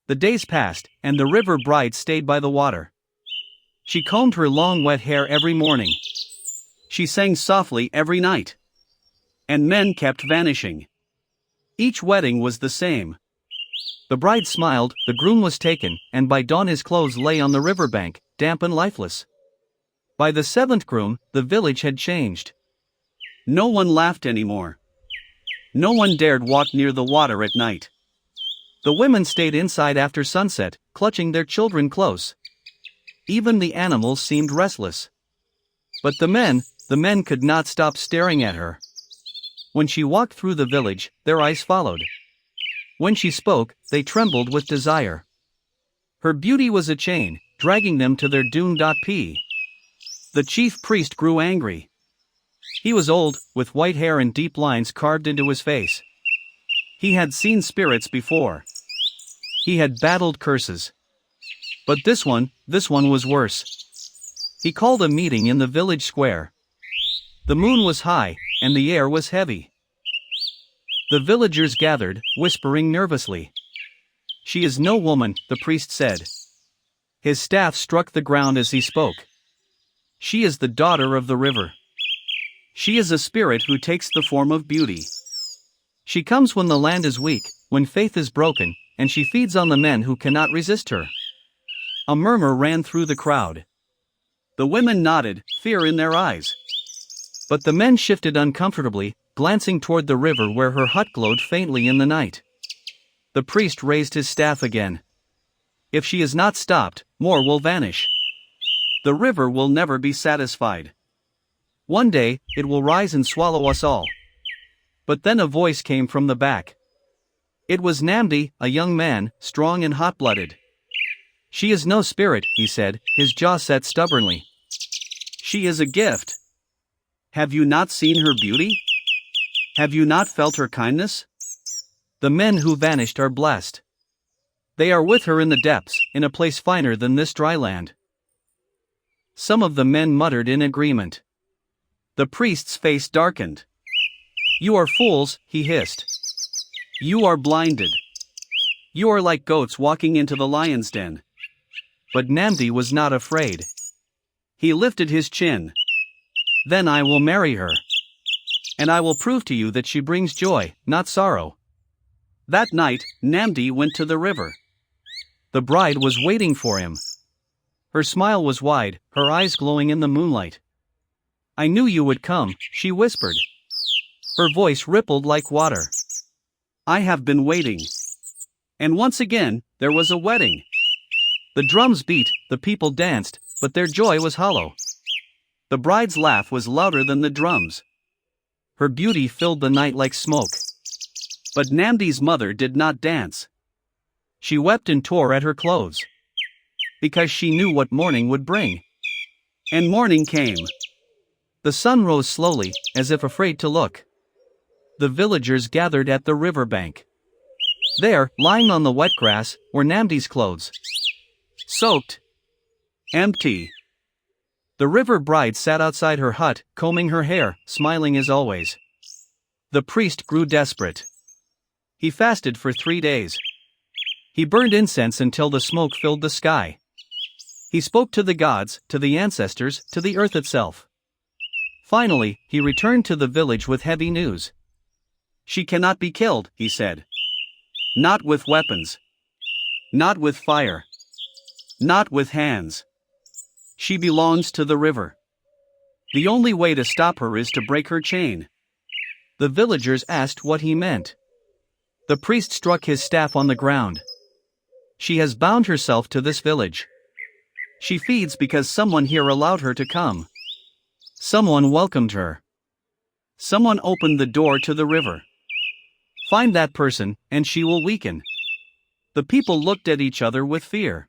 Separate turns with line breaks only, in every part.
The days passed, and the river bride stayed by the water. She combed her long wet hair every morning. She sang softly every night. And men kept vanishing. Each wedding was the same. The bride smiled, the groom was taken, and by dawn his clothes lay on the riverbank, damp and lifeless. By the seventh groom, the village had changed. No one laughed anymore. No one dared walk near the water at night. The women stayed inside after sunset, clutching their children close. Even the animals seemed restless. But the men could not stop staring at her. When she walked through the village, their eyes followed. When she spoke, they trembled with desire. Her beauty was a chain, dragging them to their doom. The chief priest grew angry. He was old, with white hair and deep lines carved into his face. He had seen spirits before. He had battled curses. But this one was worse. He called a meeting in the village square. The moon was high, and the air was heavy. The villagers gathered, whispering nervously. "She is no woman," the priest said. His staff struck the ground as he spoke. "She is the daughter of the river. She is a spirit who takes the form of beauty. She comes when the land is weak, when faith is broken, and she feeds on the men who cannot resist her." A murmur ran through the crowd. The women nodded, fear in their eyes. But the men shifted uncomfortably, glancing toward the river where her hut glowed faintly in the night. The priest raised his staff again. "If she is not stopped, more will vanish. The river will never be satisfied. One day, it will rise and swallow us all." But then a voice came from the back. It was Namdi, a young man, strong and hot-blooded. "She is no spirit," he said, his jaw set stubbornly. "She is a gift. Have you not seen her beauty? Have you not felt her kindness? The men who vanished are blessed. They are with her in the depths, in a place finer than this dry land." Some of the men muttered in agreement. The priest's face darkened. "You are fools," he hissed. "You are blinded. You are like goats walking into the lion's den." But Namdi was not afraid. He lifted his chin. "Then I will marry her. And I will prove to you that she brings joy, not sorrow." That night, Namdi went to the river. The bride was waiting for him. Her smile was wide, her eyes glowing in the moonlight. "I knew you would come," she whispered. Her voice rippled like water. "I have been waiting." And once again, there was a wedding. The drums beat, the people danced, but their joy was hollow. The bride's laugh was louder than the drums. Her beauty filled the night like smoke. But Namdi's mother did not dance. She wept and tore at her clothes. Because she knew what morning would bring. And morning came. The sun rose slowly, as if afraid to look. The villagers gathered at the riverbank. There, lying on the wet grass, were Namdi's clothes. Soaked. Empty. The river bride sat outside her hut, combing her hair, smiling as always. The priest grew desperate. He fasted for 3 days. He burned incense until the smoke filled the sky. He spoke to the gods, to the ancestors, to the earth itself. Finally, he returned to the village with heavy news. "She cannot be killed," he said. "Not with weapons. Not with fire. Not with hands. She belongs to the river. The only way to stop her is to break her chain." The villagers asked what he meant. The priest struck his staff on the ground. "She has bound herself to this village. She feeds because someone here allowed her to come. Someone welcomed her. Someone opened the door to the river. Find that person, and she will weaken." The people looked at each other with fear.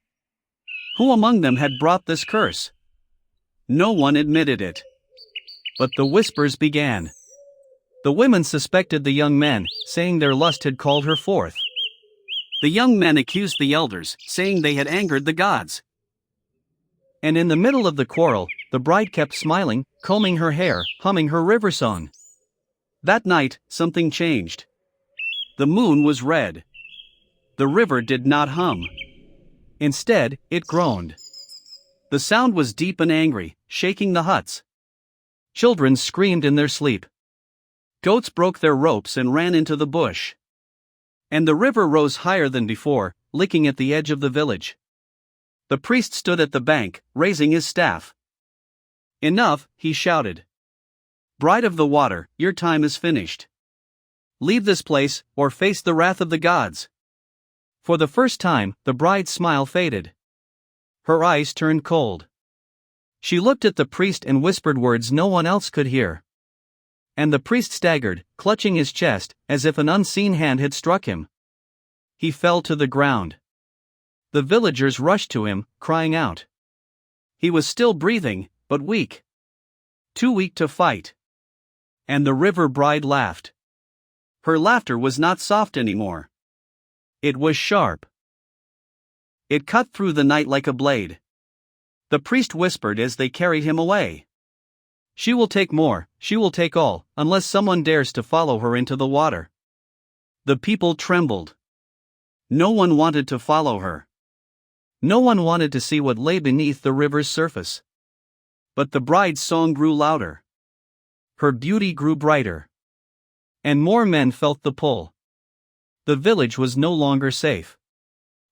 Who among them had brought this curse? No one admitted it. But the whispers began. The women suspected the young men, saying their lust had called her forth. The young men accused the elders, saying they had angered the gods. And in the middle of the quarrel, the bride kept smiling, combing her hair, humming her river song. That night, something changed. The moon was red. The river did not hum. Instead, it groaned. The sound was deep and angry, shaking the huts. Children screamed in their sleep. Goats broke their ropes and ran into the bush. And the river rose higher than before, licking at the edge of the village. The priest stood at the bank, raising his staff. "Enough," he shouted. "Bride of the water, your time is finished. Leave this place, or face the wrath of the gods." For the first time, the bride's smile faded. Her eyes turned cold. She looked at the priest and whispered words no one else could hear. And the priest staggered, clutching his chest, as if an unseen hand had struck him. He fell to the ground. The villagers rushed to him, crying out. He was still breathing, but weak. Too weak to fight. And the river bride laughed. Her laughter was not soft anymore. It was sharp. It cut through the night like a blade. The priest whispered as they carried him away. "She will take more, she will take all, unless someone dares to follow her into the water." The people trembled. No one wanted to follow her. No one wanted to see what lay beneath the river's surface. But the bride's song grew louder. Her beauty grew brighter. And more men felt the pull. The village was no longer safe.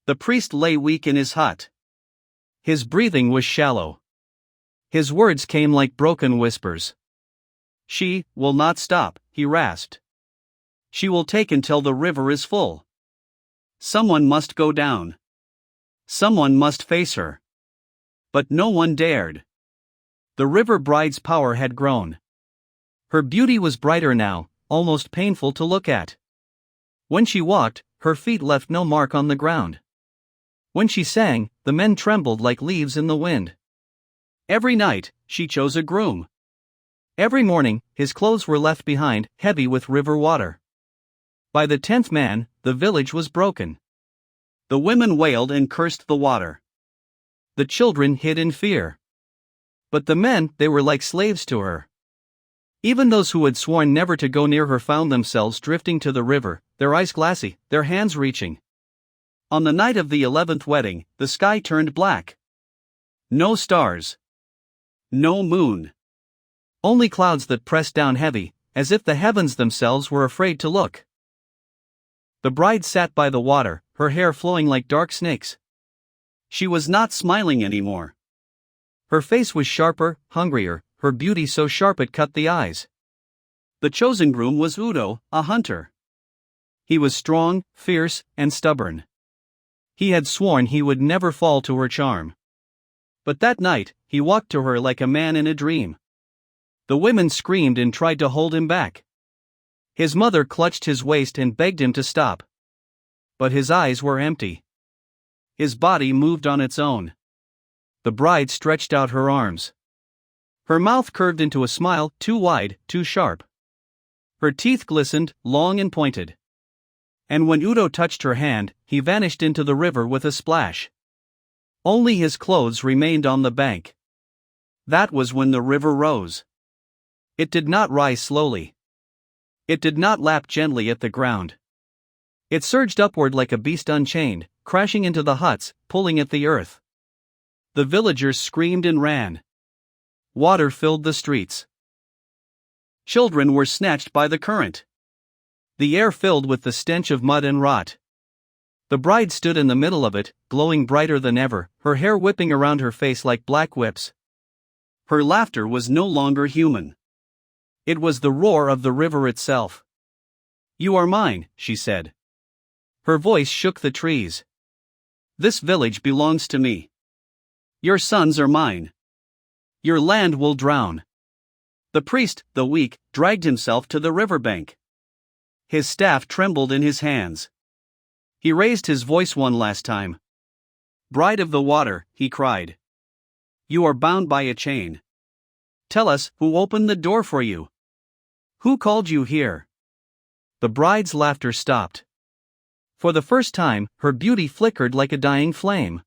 The priest lay weak in his hut. His breathing was shallow. His words came like broken whispers. "She will not stop," he rasped. "She will take until the river is full. Someone must go down. Someone must face her." But no one dared. The river bride's power had grown. Her beauty was brighter now, almost painful to look at. When she walked, her feet left no mark on the ground. When she sang, the men trembled like leaves in the wind. Every night, she chose a groom. Every morning, his clothes were left behind, heavy with river water. By the 10th man, the village was broken. The women wailed and cursed the water. The children hid in fear. But the men, they were like slaves to her. Even those who had sworn never to go near her found themselves drifting to the river, their eyes glassy, their hands reaching. On the night of the 11th wedding, the sky turned black. No stars. No moon. Only clouds that pressed down heavy, as if the heavens themselves were afraid to look. The bride sat by the water, her hair flowing like dark snakes. She was not smiling anymore. Her face was sharper, hungrier, her beauty so sharp it cut the eyes. The chosen groom was Udo, a hunter. He was strong, fierce, and stubborn. He had sworn he would never fall to her charm. But that night, he walked to her like a man in a dream. The women screamed and tried to hold him back. His mother clutched his waist and begged him to stop. But his eyes were empty. His body moved on its own. The bride stretched out her arms. Her mouth curved into a smile, too wide, too sharp. Her teeth glistened, long and pointed. And when Udo touched her hand, he vanished into the river with a splash. Only his clothes remained on the bank. That was when the river rose. It did not rise slowly. It did not lap gently at the ground. It surged upward like a beast unchained, crashing into the huts, pulling at the earth. The villagers screamed and ran. Water filled the streets. Children were snatched by the current. The air filled with the stench of mud and rot. The bride stood in the middle of it, glowing brighter than ever, her hair whipping around her face like black whips. Her laughter was no longer human. It was the roar of the river itself. "You are mine," she said. Her voice shook the trees. "This village belongs to me. Your sons are mine. Your land will drown." The priest, the weak, dragged himself to the riverbank. His staff trembled in his hands. He raised his voice one last time. "Bride of the water," he cried. "You are bound by a chain. Tell us, who opened the door for you? Who called you here?" The bride's laughter stopped. For the first time, her beauty flickered like a dying flame.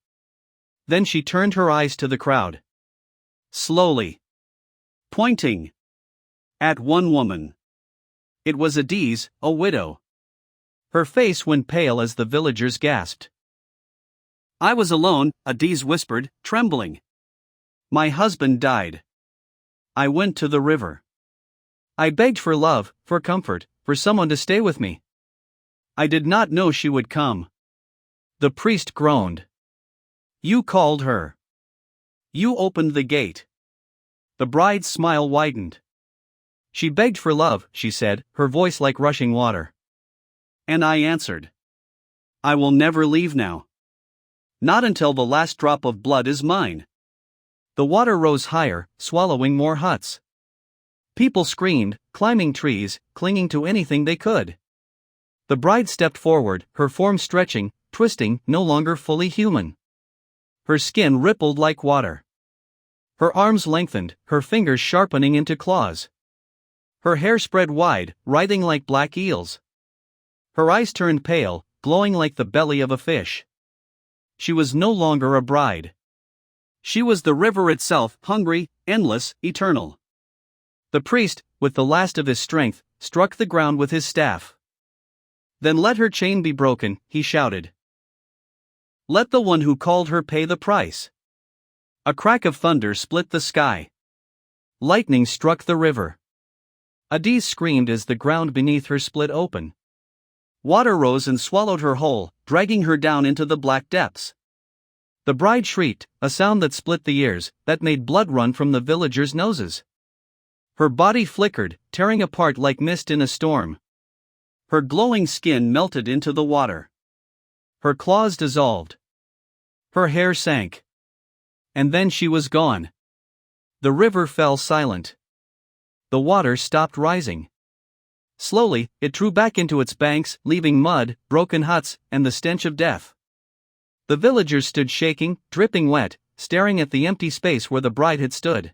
Then she turned her eyes to the crowd. Slowly. Pointing. At one woman. It was Adiz, a widow. Her face went pale as the villagers gasped. I was alone, Adiz whispered, trembling. My husband died. I went to the river. I begged for love, for comfort, for someone to stay with me. I did not know she would come. The priest groaned. You called her. You opened the gate. The bride's smile widened. She begged for love, she said, her voice like rushing water. And I answered. I will never leave now. Not until the last drop of blood is mine. The water rose higher, swallowing more huts. People screamed, climbing trees, clinging to anything they could. The bride stepped forward, her form stretching, twisting, no longer fully human. Her skin rippled like water. Her arms lengthened, her fingers sharpening into claws. Her hair spread wide, writhing like black eels. Her eyes turned pale, glowing like the belly of a fish. She was no longer a bride. She was the river itself, hungry, endless, eternal. The priest, with the last of his strength, struck the ground with his staff. Then let her chain be broken, he shouted. Let the one who called her pay the price. A crack of thunder split the sky. Lightning struck the river. Adiz screamed as the ground beneath her split open. Water rose and swallowed her whole, dragging her down into the black depths. The bride shrieked, a sound that split the ears, that made blood run from the villagers' noses. Her body flickered, tearing apart like mist in a storm. Her glowing skin melted into the water. Her claws dissolved. Her hair sank. And then she was gone. The river fell silent. The water stopped rising. Slowly, it drew back into its banks, leaving mud, broken huts, and the stench of death. The villagers stood shaking, dripping wet, staring at the empty space where the bride had stood.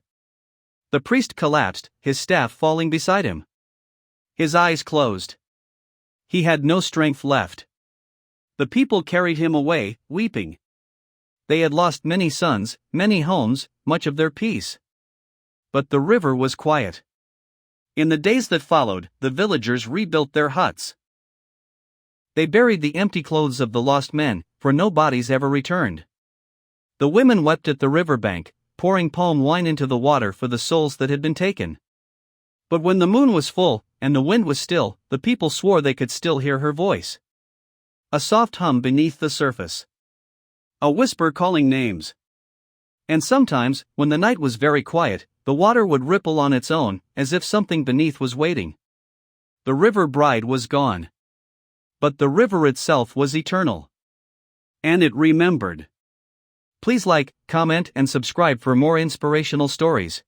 The priest collapsed, his staff falling beside him. His eyes closed. He had no strength left. The people carried him away, weeping. They had lost many sons, many homes, much of their peace. But the river was quiet. In the days that followed, the villagers rebuilt their huts. They buried the empty clothes of the lost men, for no bodies ever returned. The women wept at the riverbank, pouring palm wine into the water for the souls that had been taken. But when the moon was full, and the wind was still, the people swore they could still hear her voice. A soft hum beneath the surface. A whisper calling names. And sometimes, when the night was very quiet, the water would ripple on its own, as if something beneath was waiting. The river bride was gone. But the river itself was eternal. And it remembered. Please like, comment and subscribe for more inspirational stories.